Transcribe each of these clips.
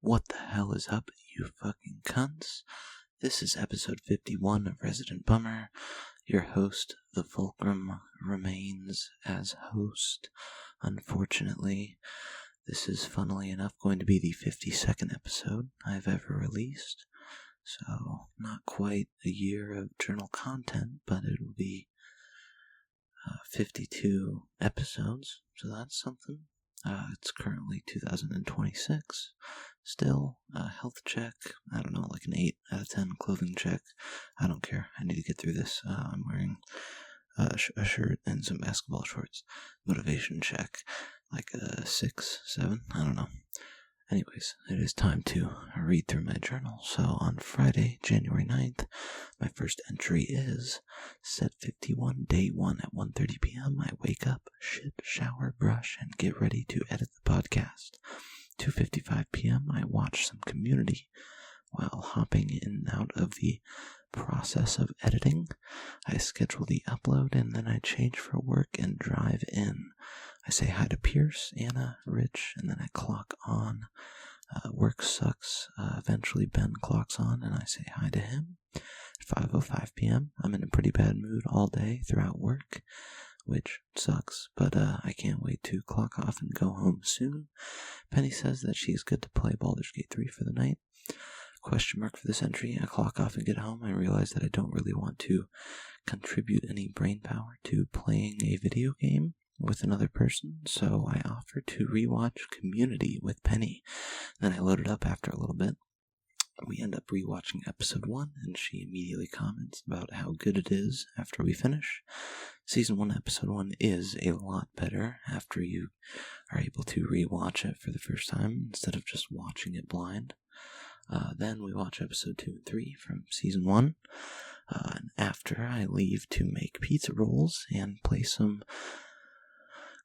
What the hell is up, you fucking cunts? This is episode 51 of Resident Bummer. Your host, the Fulcrum, remains as host. Unfortunately, this is, funnily enough, going to be the 52nd episode I've ever released. So, not quite a year of journal content, but it will be 52 episodes, so that's something. It's currently 2026. Still, health check, I don't know, like an 8 out of 10 clothing check. I don't care, I need to get through this. I'm wearing a shirt and some basketball shorts. Motivation check, like a 6, 7, I don't know. Anyways, it is time to read through my journal. So on Friday, January 9th, my first entry is set 51, day 1 at 1:30 p.m. I wake up, shit, shower, brush, and get ready to edit the podcast. 2:55 p.m. I watch some Community. While hopping in and out of the process of editing, I schedule the upload and then I change for work and drive in. I say hi to Pierce, Anna, Rich, and then I clock on. Work sucks. Eventually Ben clocks on and I say hi to him. At 5:05 p.m. I'm in a pretty bad mood all day throughout work, which sucks, but I can't wait to clock off and go home soon. Penny says that she's good to play Baldur's Gate 3 for the night. Question mark for this entry. I clock off and get home. I realize that I don't really want to contribute any brain power to playing a video game with another person, so I offer to rewatch Community with Penny. Then I load it up after a little bit. We end up rewatching episode 1, and she immediately comments about how good it is after we finish. Season 1, episode 1 is a lot better after you are able to rewatch it for the first time instead of just watching it blind. Then we watch episode 2 and 3 from season 1. And after, I leave to make pizza rolls and play some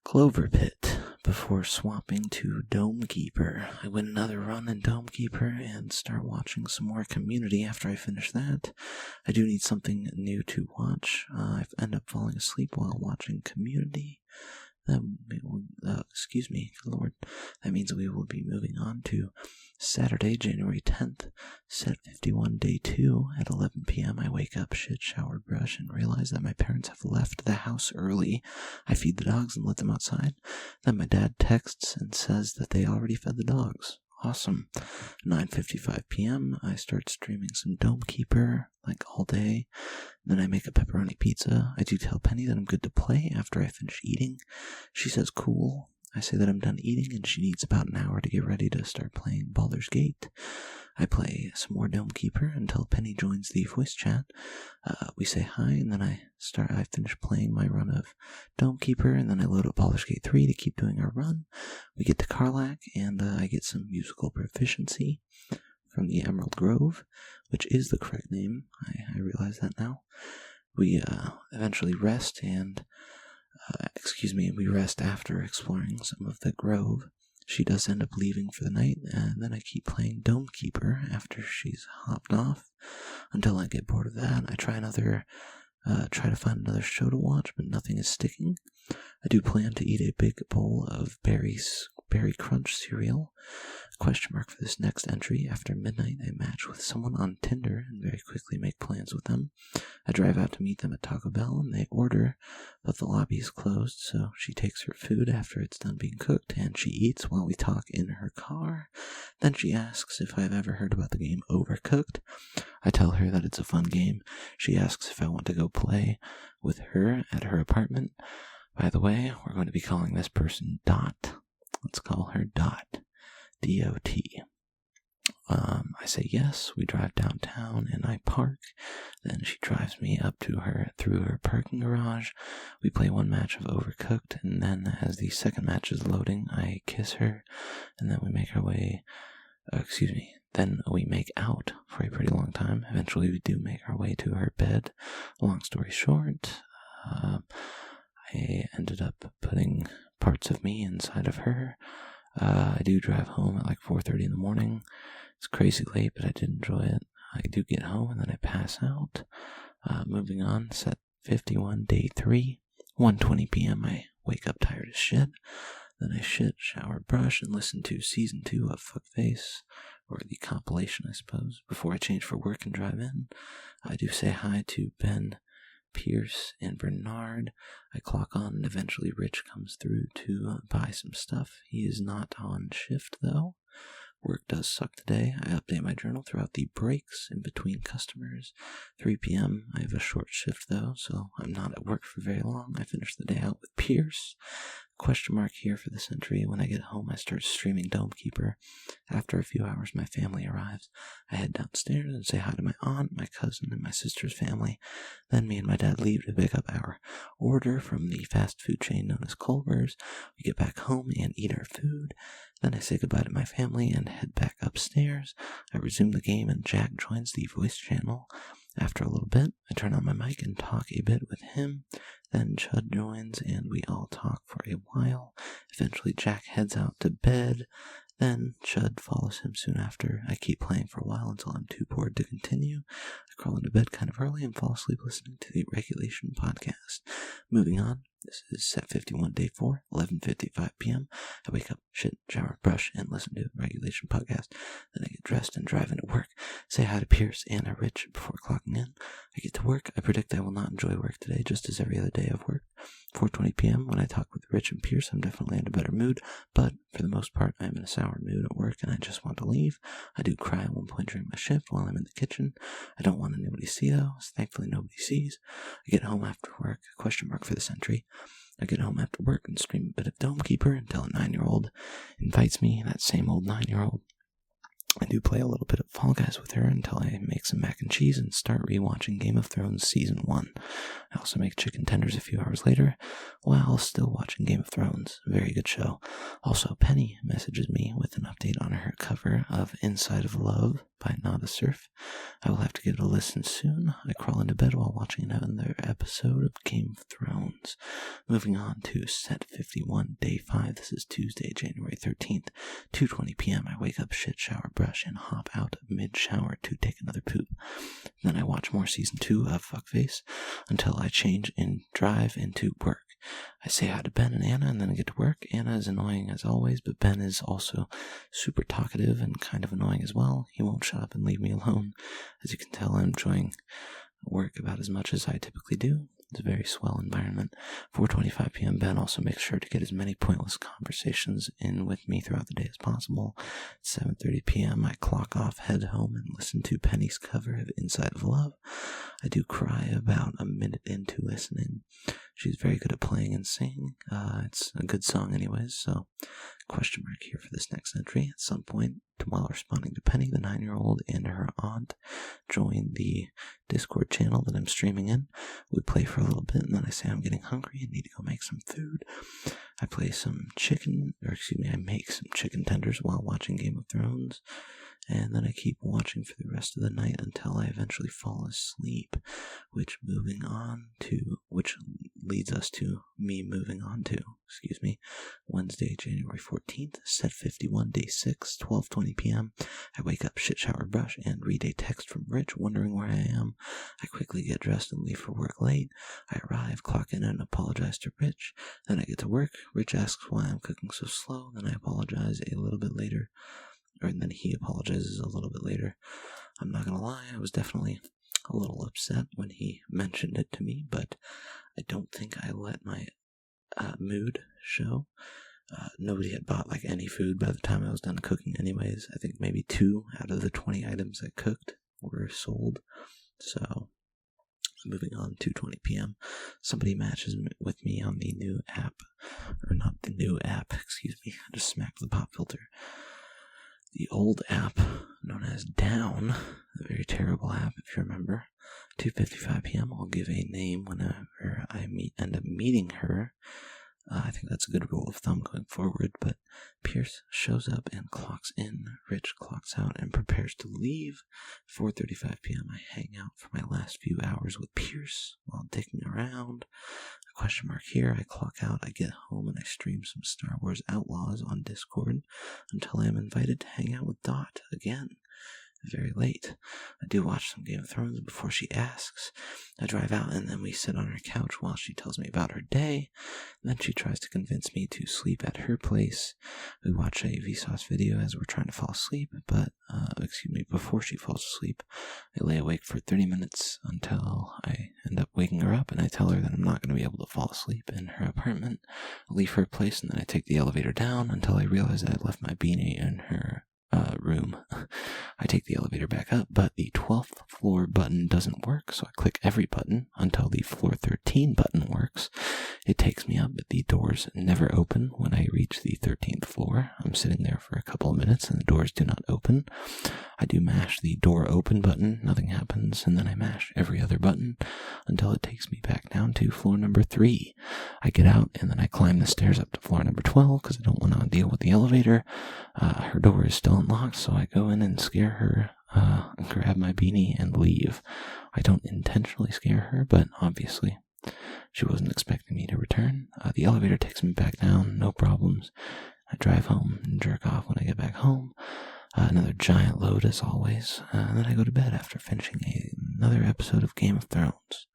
Clover Pit before swapping to Dome Keeper. I win another run in Dome Keeper and start watching some more Community after I finish that. I do need something new to watch. I end up falling asleep while watching Community. Then we will, excuse me, Lord. That means we will be moving on to Saturday, January 10th, set 51, day 2 at 11 p.m. I wake up, shit, shower, brush, and realize that my parents have left the house early. I feed the dogs and let them outside. Then my dad texts and says that they already fed the dogs. Awesome. 9:55 p.m. I start streaming some Dome Keeper, like all day. Then I make a pepperoni pizza. I do tell Penny that I'm good to play after I finish eating. She says cool. I say that I'm done eating and she needs about an hour to get ready to start playing Baldur's Gate. I play some more Dome Keeper until Penny joins the voice chat. We say hi and then I finish playing my run of Dome Keeper and then I load up Baldur's Gate 3 to keep doing our run. We get to Karlach and I get some musical proficiency from the Emerald Grove, which is the correct name. I realize that now. We eventually rest and we rest after exploring some of the grove. She does end up leaving for the night, and then I keep playing Dome Keeper after she's hopped off until I get bored of that. I try to find another show to watch, but nothing is sticking. I do plan to eat a big bowl of berry crunch cereal. Question mark for this next entry. After midnight, I match with someone on Tinder and very quickly make plans with them. I drive out to meet them at Taco Bell and they order, but the lobby is closed, so she takes her food after it's done being cooked and she eats while we talk in her car. Then she asks if I've ever heard about the game Overcooked. I tell her that it's a fun game. She asks if I want to go play with her at her apartment. By the way, we're going to be calling this person Dot. Let's call her Dot. D-O-T. I say yes, we drive downtown and I park. Then she drives me up to her through her parking garage. We play one match of Overcooked and then as the second match is loading, I kiss her and then we make our way, then we make out for a pretty long time. Eventually we do make our way to her bed. Long story short, I ended up putting parts of me inside of her. I do drive home at like 4:30 in the morning. It's crazy late, but I did enjoy it. I do get home and then I pass out. Moving on, set 51, day 3, 1:20 p.m. I wake up tired as shit. Then I shit, shower, brush, and listen to Season 2 of Fuckface, or the compilation, I suppose, before I change for work and drive in. I do say hi to Ben, Pierce, and Bernard. I clock on, and eventually Rich comes through to buy some stuff. He is not on shift, though. Work does suck today. I update my journal throughout the breaks in between customers. 3 p.m. I have a short shift, though, so I'm not at work for very long. I finish the day out with Pierce. Question mark here for this entry. When I get home, I start streaming Domekeeper. After a few hours, my family arrives. I head downstairs and say hi to my aunt, my cousin, and my sister's family. Then me and my dad leave to pick up our order from the fast food chain known as Culver's. We get back home and eat our food. Then I say goodbye to my family and head back upstairs. I resume the game and Jack joins the voice channel. After a little bit, I turn on my mic and talk a bit with him. Then Chud joins and we all talk for a while. Eventually Jack heads out to bed. Then Chud follows him soon after. I keep playing for a while until I'm too bored to continue. I crawl into bed kind of early and fall asleep listening to the Regulation podcast. Moving on. This is set 51, day 4, 11:55 p.m. I wake up, shit, shower, brush, and listen to the Regulation podcast. Then I get dressed and drive into work. Say hi to Pierce, Anna, Rich before clocking in. I get to work. I predict I will not enjoy work today, just as every other day of work. 4:20 p.m. When I talk with Rich and Pierce, I'm definitely in a better mood, but for the most part, I'm in a sour mood at work and I just want to leave. I do cry at one point during my shift while I'm in the kitchen. I don't want anybody to see, though, so thankfully nobody sees. I get home after work. Question mark for this entry. I get home after work and stream a bit of Domekeeper until a 9-year-old invites me, that same old 9-year-old. I do play a little bit of Fall Guys with her until I make some mac and cheese and start rewatching Game of Thrones Season 1. I also make chicken tenders a few hours later while still watching Game of Thrones. Very good show. Also, Penny messages me with an update on her cover of Inside of Love by Nada Surf. I will have to give it a listen soon. I crawl into bed while watching another episode of Game of Thrones. Moving on to set 51, day 5. This is Tuesday, January 13th, 2:20 p.m. I wake up, shit, shower, brush, and hop out mid-shower to take another poop. Then I watch more Season 2 of Fuckface until I change and drive into work. I say hi to Ben and Anna, and then I get to work. Anna is annoying as always, but Ben is also super talkative and kind of annoying as well. He won't shut up and leave me alone. As you can tell, I'm enjoying work about as much as I typically do. It's a very swell environment. 4:25 p.m. Ben also makes sure to get as many pointless conversations in with me throughout the day as possible. At 7:30 p.m. I clock off, head home, and listen to Penny's cover of Inside of Love. I do cry about a minute into listening. She's very good at playing and singing. It's a good song anyways, so question mark here for this next entry. At some point, while responding to Penny, the 9-year-old and her aunt join the Discord channel that I'm streaming in. We play for a little bit, and then I say I'm getting hungry and need to go make some food. I make some chicken tenders while watching Game of Thrones. And then I keep watching for the rest of the night until I eventually fall asleep, which leads us to me moving on to, Wednesday, January 14th, set 51, day 6, 12:20 p.m. I wake up, shit, shower, brush, and read a text from Rich wondering where I am. I quickly get dressed and leave for work late. I arrive, clock in, and apologize to Rich. Then I get to work. Rich asks why I'm cooking so slow. Then I apologize a little bit later. And then he apologizes a little bit later. I'm not gonna lie, I was definitely a little upset when he mentioned it to me, but I don't think I let my mood show. Nobody had bought any food by the time I was done cooking anyways. I think maybe 2 out of the 20 items I cooked were sold. So, moving on, 2:20 p.m. Somebody matches with me on the new app. Or not the new app, I just smacked the pop filter. The old app, known as Down, a very terrible app, if you remember. 2:55 p.m. I'll give a name whenever I end up meeting her. I think that's a good rule of thumb going forward, but Pierce shows up and clocks in. Rich clocks out and prepares to leave. 4:35 p.m. I hang out for my last few hours with Pierce while dicking around. A question mark here. I clock out, I get home, and I stream some Star Wars Outlaws on Discord until I am invited to hang out with Dot again. very late. I do watch some Game of Thrones before she asks. I drive out and then we sit on her couch while she tells me about her day. Then she tries to convince me to sleep at her place. We watch a Vsauce video as we're trying to fall asleep, but, before she falls asleep, I lay awake for 30 minutes until I end up waking her up, and I tell her that I'm not going to be able to fall asleep in her apartment. I leave her place, and then I take the elevator down until I realize that I left my beanie in her room. I take the elevator back up, but the 12th floor button doesn't work, so I click every button until the floor 13 button works. It takes me up, but the doors never open when I reach the 13th floor. I'm sitting there for a couple of minutes and the doors do not open. I do mash the door open button, nothing happens, and then I mash every other button until it takes me back down to floor number 3. I get out and then I climb the stairs up to floor number 12 because I don't want to deal with the elevator. Her door is still unlocked, so I go in and scare her, grab my beanie and leave. I don't intentionally scare her, but obviously she wasn't expecting me to return. The elevator takes me back down, no problems. I drive home and jerk off when I get back home. Another giant load as always, and then I go to bed after finishing another episode of Game of Thrones.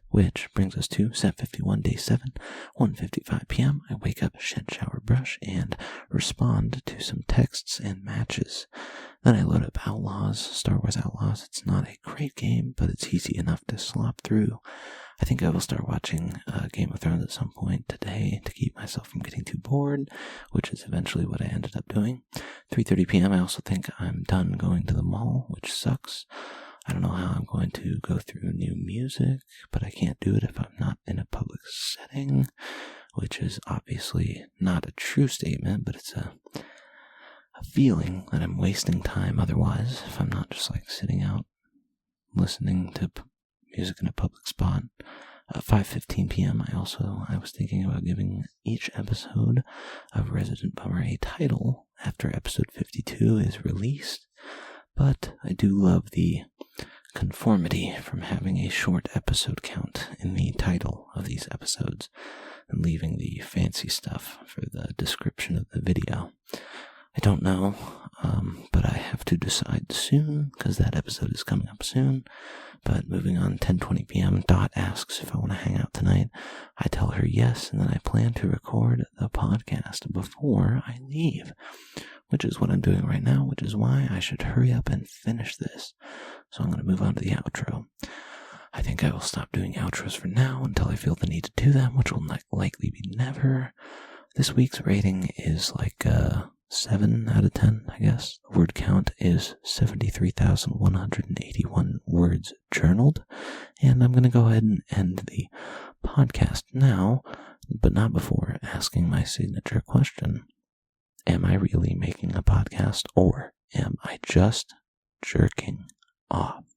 Which brings us to Set 51, Day 7, 1:55 p.m. I wake up, shed, shower, brush, and respond to some texts and matches. Then I load up Outlaws, Star Wars Outlaws. It's not a great game, but it's easy enough to slop through. I think I will start watching Game of Thrones at some point today to keep myself from getting too bored, which is eventually what I ended up doing. 3:30 p.m. I also think I'm done going to the mall, which sucks. I don't know how I'm going to go through new music, but I can't do it if I'm not in a public setting, which is obviously not a true statement, but it's a feeling that I'm wasting time otherwise if I'm not just like sitting out listening to music in a public spot. 5:15 p.m. I was thinking about giving each episode of Resident Bummer a title after episode 52 is released, but I do love the conformity from having a short episode count in the title of these episodes and leaving the fancy stuff for the description of the video. I don't know, but I have to decide soon because that episode is coming up soon. But moving on, 10:20 p.m. Dot asks if I want to hang out tonight. I tell her yes, and then I plan to record the podcast before I leave, which is what I'm doing right now, which is why I should hurry up and finish this. So I'm going to move on to the outro. I think I will stop doing outros for now until I feel the need to do them, which will likely be never. This week's rating is like 7 out of 10, I guess. The word count is 73,181 words journaled. And I'm going to go ahead and end the podcast now, but not before asking my signature question. Am I really making a podcast, or am I just jerking off?